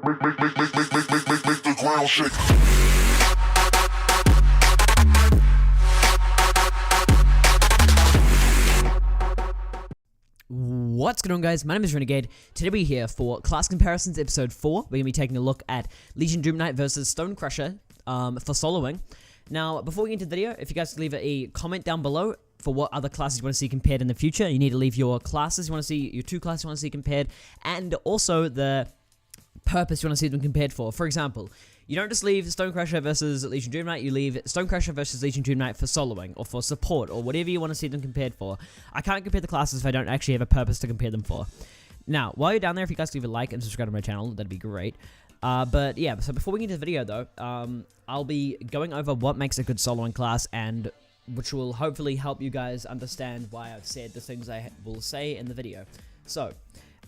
Make the ground shake. What's going on, guys? My name is Renegade. Today we're here for Class Comparisons Episode 4. We're going to be taking a look at Lesion Doomknight versus Stonecrusher for soloing. Now, before we get into the video, if you guys could leave a comment down below for what other classes you want to see compared in the future. You need to leave your classes you want to see, your two classes you want to see compared, and also the purpose you want to see them compared for. For example, you don't just leave Stonecrusher versus Lesion Doomknight, you leave Stonecrusher versus Lesion Doomknight for soloing, or for support, or whatever you want to see them compared for. I can't compare the classes if I don't actually have a purpose to compare them for. Now, while you're down there, if you guys leave a like and subscribe to my channel, that'd be great. But yeah, so before we get into the video though, I'll be going over what makes a good soloing class, and which will hopefully help you guys understand why I've said the things I will say in the video. So,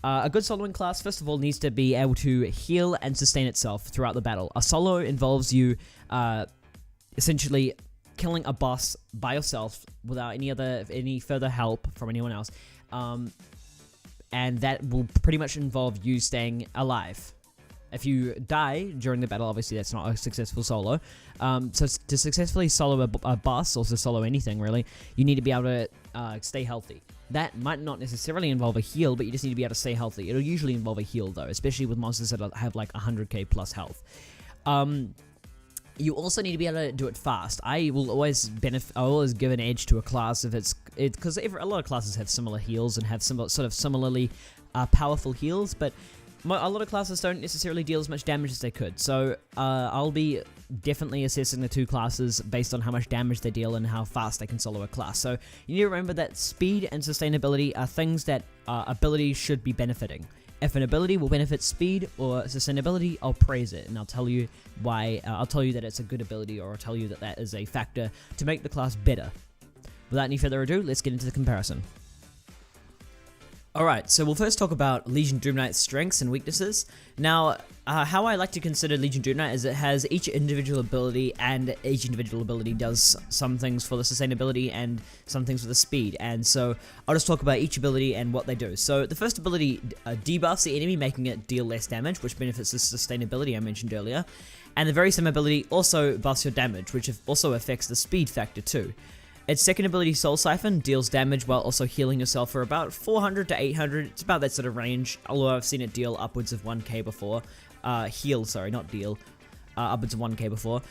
a good soloing class, first of all, needs to be able to heal and sustain itself throughout the battle. A solo involves you essentially killing a boss by yourself without any further help from anyone else, and that will pretty much involve you staying alive. If you die during the battle, obviously that's not a successful solo. So to successfully solo a boss, or to solo anything really, you need to be able to stay healthy. That might not necessarily involve a heal, but you just need to be able to stay healthy. It'll usually involve a heal though, especially with monsters that have like 100k plus health. You also need to be able to do it fast. I always give an edge to a class if because a lot of classes have similar heals and have similarly powerful heals, but a lot of classes don't necessarily deal as much damage as they could. So I'll be definitely assessing the two classes based on how much damage they deal and how fast they can solo a class. So you need to remember that speed and sustainability are things that abilities should be benefiting. If an ability will benefit speed or sustainability, I'll praise it, and I'll tell you why. I'll tell you that it's a good ability, or I'll tell you that that is a factor to make the class better. Without any further ado, let's get into the comparison. Alright, so we'll first talk about Lesion Doomknight's strengths and weaknesses. Now, how I like to consider Lesion Doomknight is it has each individual ability, and each individual ability does some things for the sustainability and some things for the speed. And so, I'll just talk about each ability and what they do. So, the first ability debuffs the enemy, making it deal less damage, which benefits the sustainability I mentioned earlier. And the very same ability also buffs your damage, which also affects the speed factor too. Its second ability, Soul Siphon, deals damage while also healing yourself for about 400 to 800. It's about that sort of range, although I've seen it deal upwards of 1k before. Upwards of 1k before.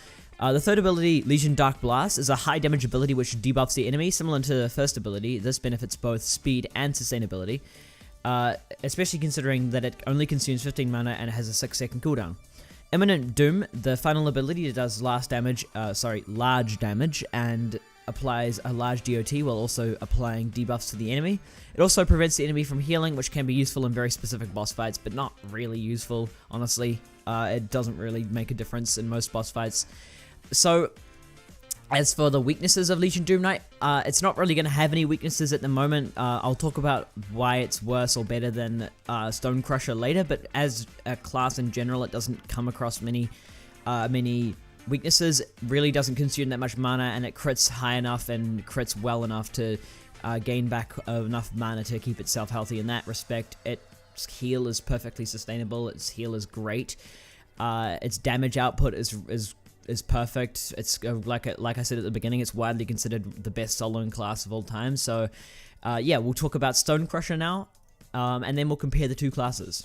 The third ability, Lesion Dark Blast, is a high damage ability which debuffs the enemy, similar to the first ability. This benefits both speed and sustainability, especially considering that it only consumes 15 mana and it has a 6-second cooldown. Imminent Doom, the final ability, does large damage, and applies a large DOT while also applying debuffs to the enemy. It also prevents the enemy from healing, which can be useful in very specific boss fights, but not really useful, honestly. It doesn't really make a difference in most boss fights. So, as for the weaknesses of Lesion Doomknight, it's not really going to have any weaknesses at the moment. I'll talk about why it's worse or better than Stonecrusher later, but as a class in general, it doesn't come across many weaknesses. Really doesn't consume that much mana, and it crits high enough and crits well enough to gain back enough mana to keep itself healthy. In that respect, its heal is perfectly sustainable. Its heal is great. Its damage output is perfect. It's like I said at the beginning, it's widely considered the best soloing class of all time. So yeah, we'll talk about Stonecrusher now, and then we'll compare the two classes.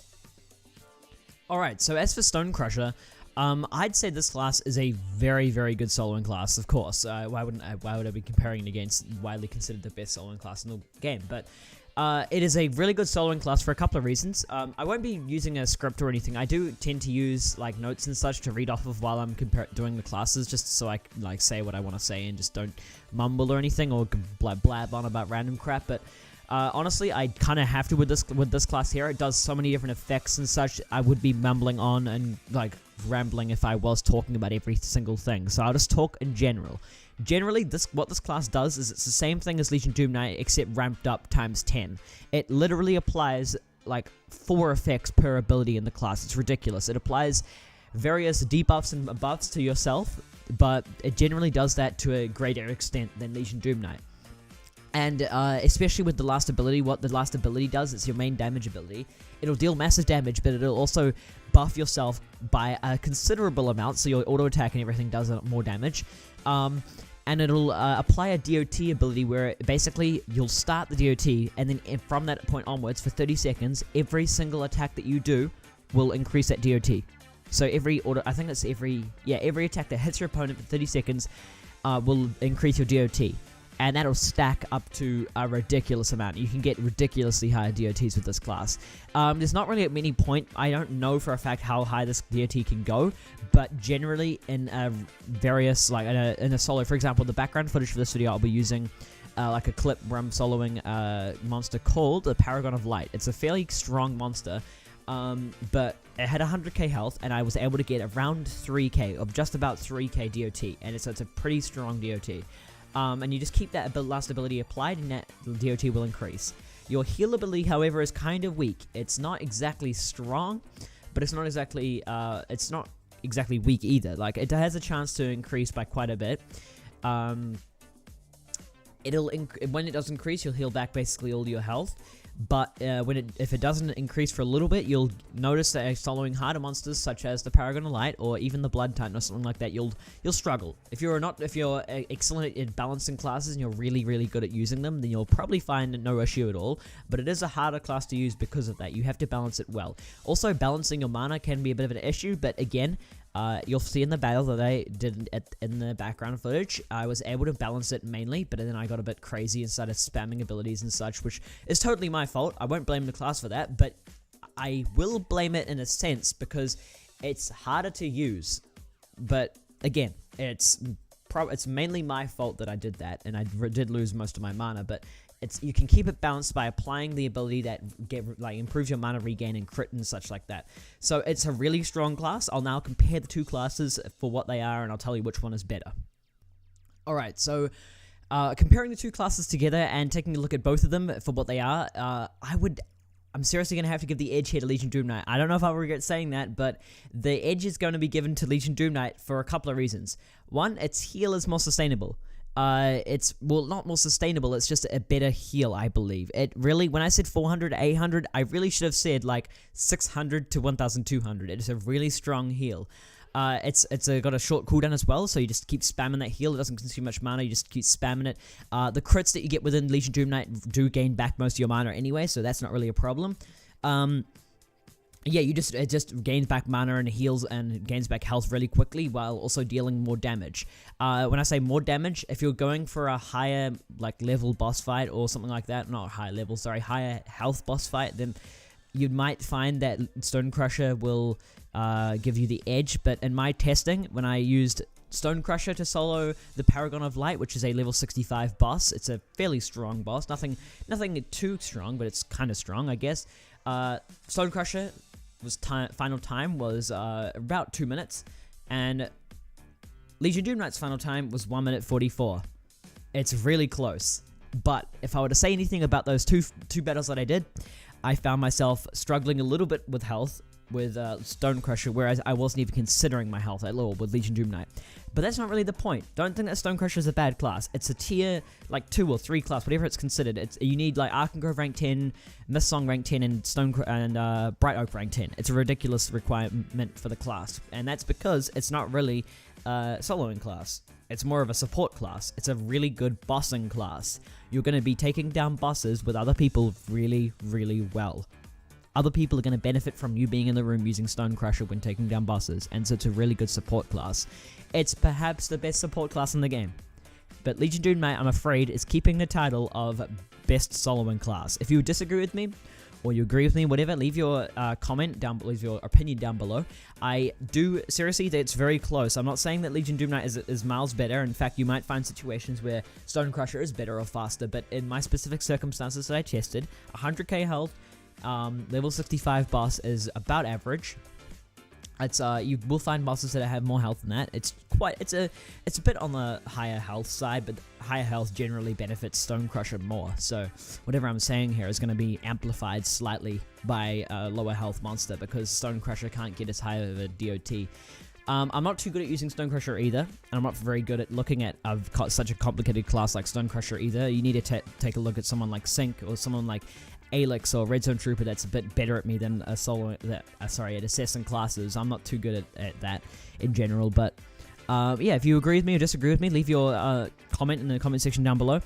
Alright, so as for Stonecrusher, I'd say this class is a very, very good soloing class, of course. Why would I be comparing it against widely considered the best soloing class in the game? But it is a really good soloing class for a couple of reasons. I won't be using a script or anything. I do tend to use like notes and such to read off of while I'm doing the classes, just so I can like say what I want to say and just don't mumble or anything or blab on about random crap. But honestly, I kind of have to with this class here. It does so many different effects and such. I would be mumbling on and like rambling if I was talking about every single thing. So I'll just talk in general. Generally, what this class does is it's the same thing as Lesion Doomknight, except ramped up times 10. It literally applies like 4 effects per ability in the class. It's ridiculous. It applies various debuffs and buffs to yourself, but it generally does that to a greater extent than Lesion Doomknight. And especially with the last ability, what the last ability does, it's your main damage ability. It'll deal massive damage, but it'll also buff yourself by a considerable amount, so your auto attack and everything does more damage. And it'll apply a DOT ability where basically you'll start the DOT, and then from that point onwards, for 30 seconds, every single attack that you do will increase that DOT. So every attack that hits your opponent for 30 seconds will increase your DOT. And that'll stack up to a ridiculous amount. You can get ridiculously high DOTs with this class. There's not really at many point. I don't know for a fact how high this DOT can go, but generally in various, like in a solo, for example, the background footage for this video, I'll be using like a clip where I'm soloing a monster called the Paragon of Light. It's a fairly strong monster, but it had 100k health, and I was able to get around 3k, of just about 3k DOT, and it's a pretty strong DOT. And you just keep that last ability applied, and that DOT will increase. Your heal ability, however, is kind of weak. It's not exactly strong, but it's not exactly weak either. Like, it has a chance to increase by quite a bit. When it does increase, you'll heal back basically all your health. But if it doesn't increase for a little bit, you'll notice that following harder monsters such as the Paragon of Light or even the Blood Titan or something like that, you'll struggle. If you're excellent at balancing classes and you're really good at using them, then you'll probably find no issue at all. But it is a harder class to use because of that. You have to balance it well. Also, balancing your mana can be a bit of an issue, but again, you'll see in the battle that I did in the background footage, I was able to balance it mainly, but then I got a bit crazy and started spamming abilities and such, which is totally my fault. I won't blame the class for that, but I will blame it in a sense because it's harder to use. But again, it's mainly my fault that I did that, and I did lose most of my mana, but you can keep it balanced by applying the ability that improves your mana regain and crit and such like that. So it's a really strong class. I'll now compare the two classes for what they are, and I'll tell you which one is better. Alright, so comparing the two classes together and taking a look at both of them for what they are, I'm seriously going to have to give the edge here to Lesion Doomknight. I don't know if I'll regret saying that, but the edge is going to be given to Lesion Doomknight for a couple of reasons. One, its heal is more sustainable. It's not more sustainable, it's just a better heal, I believe. It really, when I said 400 to 800, I really should have said like 600 to 1200. It's a really strong heal. It's got a short cooldown as well, so you just keep spamming that heal. It doesn't consume much mana, you just keep spamming it. The crits that you get within Lesion Doomknight do gain back most of your mana anyway, so that's not really a problem. Yeah, it just gains back mana and heals and gains back health really quickly while also dealing more damage. When I say more damage, if you're going for a higher level boss fight or something like that, not high level, sorry, higher health boss fight, then you might find that Stonecrusher will give you the edge. But in my testing, when I used Stonecrusher to solo the Paragon of Light, which is a level 65 boss, it's a fairly strong boss, nothing too strong, but it's kind of strong, I guess. Stonecrusher final time was about 2 minutes, and Lesion Doomknight's final time was 1 minute 44. It's really close, but if I were to say anything about those two battles that I did, I found myself struggling a little bit with health with Stonecrusher, whereas I wasn't even considering my health at all with Lesion Doomknight. But that's not really the point. Don't think that Stonecrusher is a bad class. It's a tier 2 or 3 class, whatever it's considered. You need Arkengrove rank 10, Mist-Song rank 10, and Bright Oak rank 10. It's a ridiculous requirement for the class, and that's because it's not really a soloing class. It's more of a support class. It's a really good bossing class. You're going to be taking down bosses with other people really well. Other people are going to benefit from you being in the room using Stonecrusher when taking down bosses, and so it's a really good support class. It's perhaps the best support class in the game. But Lesion Doomknight, I'm afraid, is keeping the title of best soloing class. If you disagree with me, or you agree with me, whatever, leave your leave your opinion down below. I do, seriously, it's very close. I'm not saying that Lesion Doomknight is miles better. In fact, you might find situations where Stonecrusher is better or faster, but in my specific circumstances that I tested, 100k health, level 65 boss is about average. It's you will find bosses that have more health than that. It's a bit on the higher health side, but higher health generally benefits Stonecrusher more. So whatever I'm saying here is going to be amplified slightly by a lower health monster because Stonecrusher can't get as high of a DOT. I'm not too good at using Stonecrusher either, and I'm not very good at looking at such a complicated class like Stonecrusher either. You need to take a look at someone like Sync or someone like Alex or RedZoneTrooper that's a bit better at me than at assassin classes. I'm not too good at that in general, but yeah, if you agree with me or disagree with me, leave your comment in the comment section down below.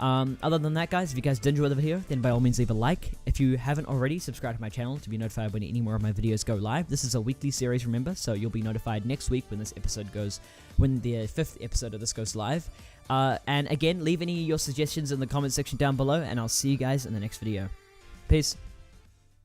Other than that, guys, if you guys did enjoy the video, then by all means leave a like. If you haven't already, subscribe to my channel to be notified when any more of my videos go live. This is a weekly series, remember, so you'll be notified next week when the 5th episode of this goes live. And again, leave any of your suggestions in the comment section down below, and I'll see you guys in the next video. Peace.